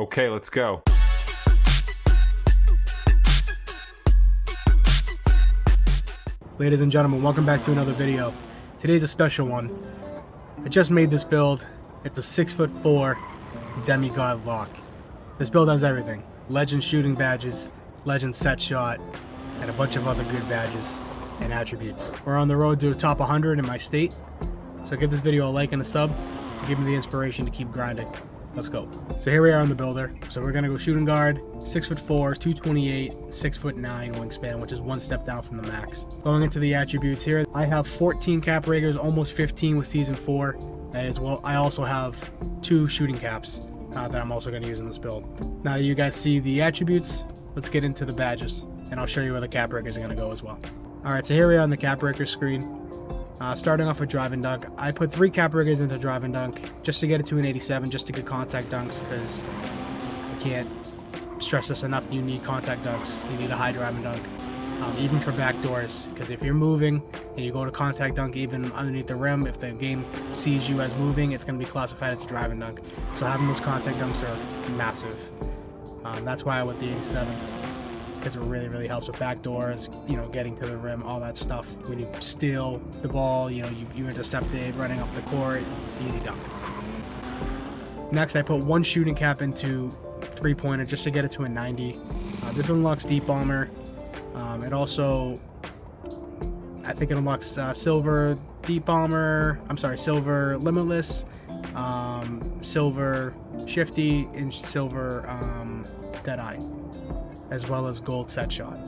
Okay, let's go. Ladies and gentlemen, welcome back to another video. Today's a special one. I just made this build. It's a 6'4" Demigod lock. This build has everything. Legend shooting badges, Legend set shot, and a bunch of other good badges and attributes. We're on the road to a top 100 in my state, so give this video a like and a sub to give me the inspiration to keep grinding. Let's go. So here we are on the builder. So we're gonna go shooting guard, 6'4", 228, 6'9" wingspan, which is one step down from the max. Going into the attributes here, I have 14 cap riggers, almost 15 with season 4. As well, I also have 2 shooting caps that I'm also gonna use in this build. Now that you guys see the attributes, let's get into the badges, and I'll show you where the cap riggers are gonna go as well. All right, so here we are on the cap rigger screen. Starting off with drive and dunk, I put 3 cap riggers into drive and dunk just to get it to an 87, just to get contact dunks, because I can't stress this enough. You need contact dunks. You need a high drive and dunk, even for back doors, because if you're moving and you go to contact dunk even underneath the rim, if the game sees you as moving, it's going to be classified as a drive and dunk. So having those contact dunks are massive. That's why I went the 87. Because it really helps with back doors, you know, getting to the rim, all that stuff. When you steal the ball, you know, you intercept it, running up the court, easy dunk. Next, I put 1 shooting cap into 3-pointer just to get it to a 90. This unlocks deep bomber. It also, I think it unlocks silver deep bomber. I'm sorry, silver limitless, silver shifty, and silver deadeye, as well as gold set shot.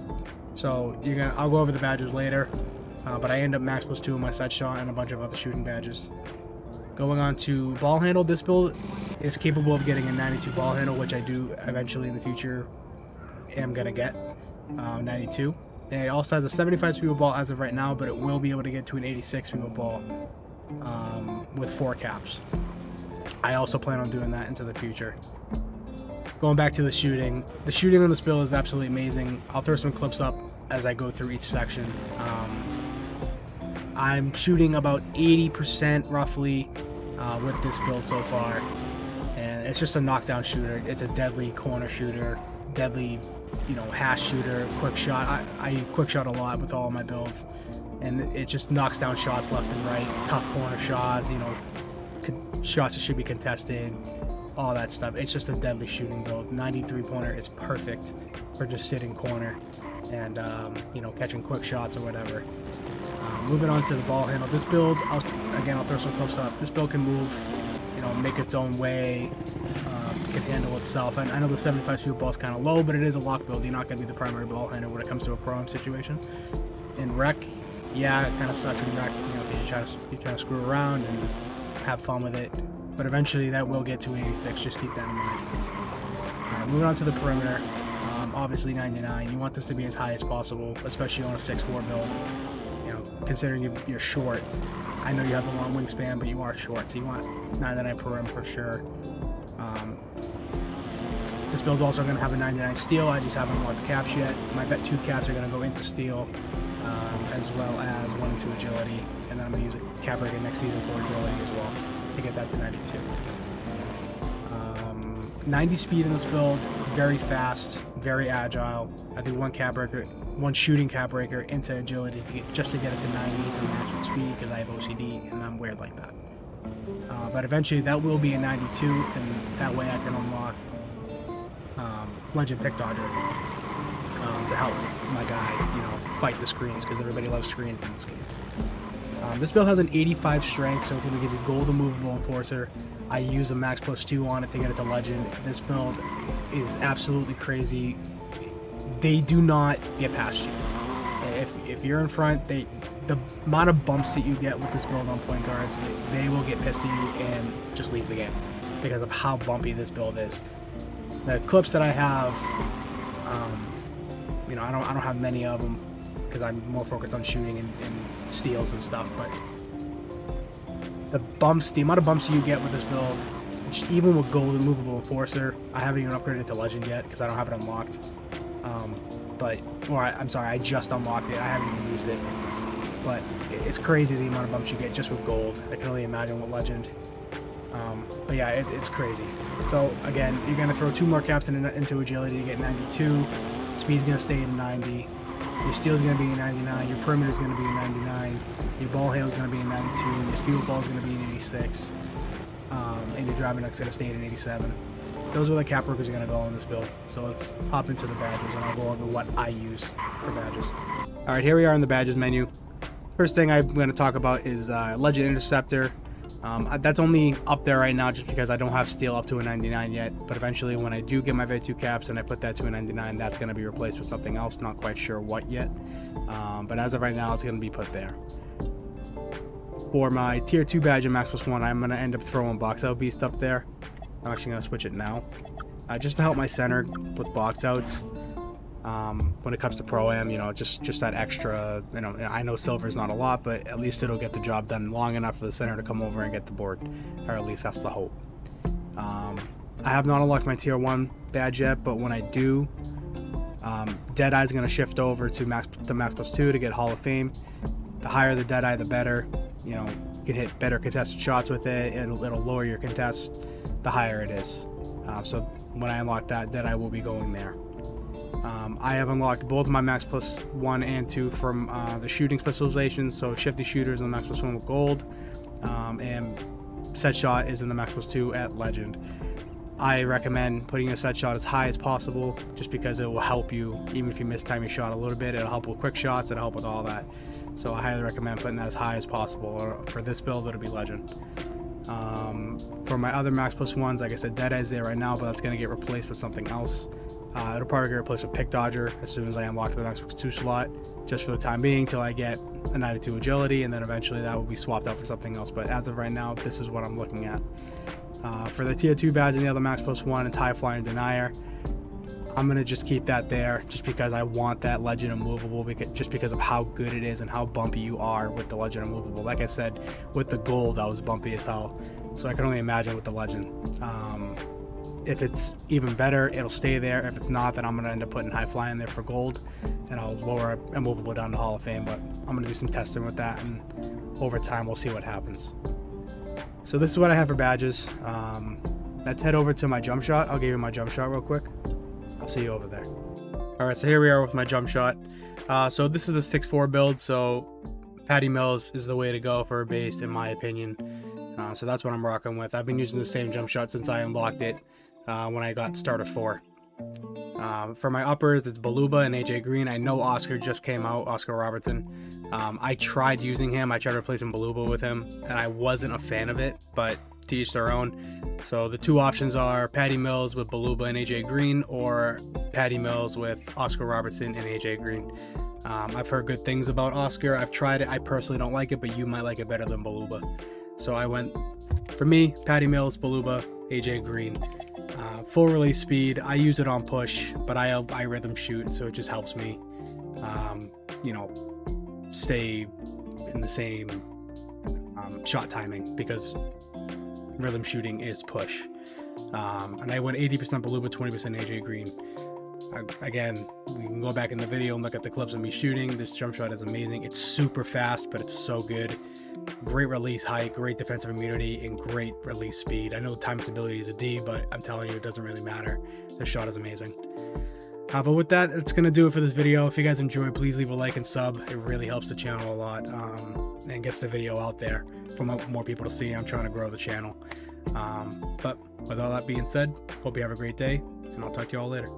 So I'll go over the badges later, but I end up max +2 in my set shot and a bunch of other shooting badges. Going on to ball handle, this build is capable of getting a 92 ball handle, which I do eventually in the future am gonna get 92. And it also has a 75 speed ball as of right now, but it will be able to get to an 86 speed ball with 4 caps. I also plan on doing that into the future. Going back to the shooting on this build is absolutely amazing. I'll throw some clips up as I go through each section. I'm shooting about 80% roughly with this build so far, and it's just a knockdown shooter. It's a deadly corner shooter, deadly, you know, hash shooter, quick shot. I quick shot a lot with all of my builds, and it just knocks down shots left and right, tough corner shots, you know, shots that should be contested, all that stuff. It's just a deadly shooting build. 93 pointer is perfect for just sitting corner and you know, catching quick shots or whatever. Moving on to the ball handle, this build, I'll throw some clips up. This build can move, you know, make its own way, can handle itself. And I know the 75 speed ball is kind of low, but it is a lock build. You're not going to be the primary ball handler when it comes to a pro-am situation. In rec, yeah, it kind of sucks in rec, you know, because you're trying to screw around and have fun with it. But eventually that will get to 86, just keep that in mind. Alright, moving on to the perimeter. Obviously 99. You want this to be as high as possible, especially on a 6'4" build. You know, considering you're short. I know you have a long wingspan, but you are short, so you want 99 per for sure. This build's also going to have a 99 steel. I just haven't unlocked the caps yet. My bet 2 caps are going to go into steel, as well as 1 into agility, and then I'm going to use a cap rigger next season for agility as well to get that to 92. 90 speed in this build, very fast, very agile. I do 1 shooting cap breaker into agility just to get it to 90 to match with speed, because I have OCD and I'm weird like that. But eventually that will be a 92, and that way I can unlock Legend Pick Dodger to help my guy, you know, fight the screens, because everybody loves screens in this game. This build has an 85 strength, so if we get a gold immovable enforcer, I use a max +2 on it to get it to legend. This build is absolutely crazy. They do not get past you. If you're in front, the amount of bumps that you get with this build on point guards, they will get pissed at you and just leave the game because of how bumpy this build is. The clips that I have, you know, I don't have many of them because I'm more focused on shooting and steals and stuff, but the amount of bumps you get with this build, which even with gold and movable enforcer, I haven't even upgraded to legend yet because I don't have it unlocked. I'm sorry, I just unlocked it. I haven't even used it, but it's crazy the amount of bumps you get just with gold. I can only imagine with legend. But yeah, it's crazy. So again, you're gonna throw 2 more caps into agility to get 92. Speed's gonna stay at 90. Your steel's gonna be a 99. Your perimeter's gonna be a 99. Your ball handle's gonna be a 92. Your speed ball's gonna be an 86. And your driving duck's gonna stay at an 87. Those are the cap workers are gonna go in this build. So let's hop into the badges and I'll go over what I use for badges. All right, here we are in the badges menu. First thing I'm gonna talk about is Legend Interceptor. That's only up there right now just because I don't have steel up to a 99 yet, but eventually when I do get my V2 caps and I put that to a 99, that's going to be replaced with something else, not quite sure what yet, but as of right now it's going to be put there. For my tier 2 badge in Max Plus 1, I'm going to end up throwing Box Out Beast up there. I'm actually going to switch it now, just to help my center with box outs. When it comes to Pro-Am, you know, just that extra, you know, I know silver is not a lot, but at least it'll get the job done long enough for the center to come over and get the board, or at least that's the hope. I have not unlocked my tier 1 badge yet, but when I do, Deadeye is going to shift over to Max Plus 2 to get Hall of Fame. The higher the Deadeye, the better. You know, you can hit better contested shots with it. It'll lower your contest the higher it is. So when I unlock that, Deadeye will be going there. I have unlocked both my Max Plus 1 and 2 from the shooting specializations, so Shifty Shooters in the Max Plus 1 with gold, and Set Shot is in the Max Plus 2 at Legend. I recommend putting your set shot as high as possible just because it will help you, even if you mistime your shot a little bit, it'll help with quick shots, it'll help with all that. So I highly recommend putting that as high as possible, or for this build it'll be Legend. For my other Max Plus 1s, like I said, Deadeye's there right now, but that's going to get replaced with something else. It'll probably get replaced with Pick Dodger as soon as I unlock the Max Plus 2 slot, just for the time being till I get a 92 agility, and then eventually that will be swapped out for something else. But as of right now, this is what I'm looking at. For the tier 2 badge and the other Max Plus 1, it's High Flying Denier. I'm going to just keep that there just because I want that Legend Immovable, just because of how good it is and how bumpy you are with the Legend Immovable. Like I said, with the gold, I was bumpy as hell. So I can only imagine with the Legend. If it's even better, it'll stay there. If it's not, then I'm going to end up putting High Flying there for gold, and I'll lower Immovable down to Hall of Fame. But I'm going to do some testing with that, and over time we'll see what happens. So this is what I have for badges. Let's head over to my jump shot. I'll give you my jump shot real quick. I'll see you over there. Alright, so here we are with my jump shot. So this is the 6'4 build, so Patty Mills is the way to go for a base in my opinion. So that's what I'm rocking with. I've been using the same jump shot since I unlocked it when I got starter 4. For my uppers, it's Baluba and AJ Green. I know Oscar just came out, Oscar Robertson. I tried using him. I tried replacing Baluba with him, and I wasn't a fan of it, but to each their own. So the two options are Patty Mills with Baluba and AJ Green, or Patty Mills with Oscar Robertson and AJ Green. I've heard good things about Oscar. I've tried it. I personally don't like it, but you might like it better than Baluba. So I went, for me, Patty Mills, Baluba, AJ Green. Full release speed. I use it on push, but I rhythm shoot, so it just helps me, you know, stay in the same shot timing, because rhythm shooting is push. And I went 80% Baluba, 20% AJ Green. Again, you can go back in the video and look at the clips of me shooting. This jump shot is amazing. It's super fast, but it's so good. Great release height, great defensive immunity, and great release speed. I know time stability is a D, but I'm telling you, it doesn't really matter. This shot is amazing. But with that, it's going to do it for this video. If you guys enjoyed, please leave a like and sub. It really helps the channel a lot, and gets the video out there for more people to see. I'm trying to grow the channel. But with all that being said, hope you have a great day, and I'll talk to you all later.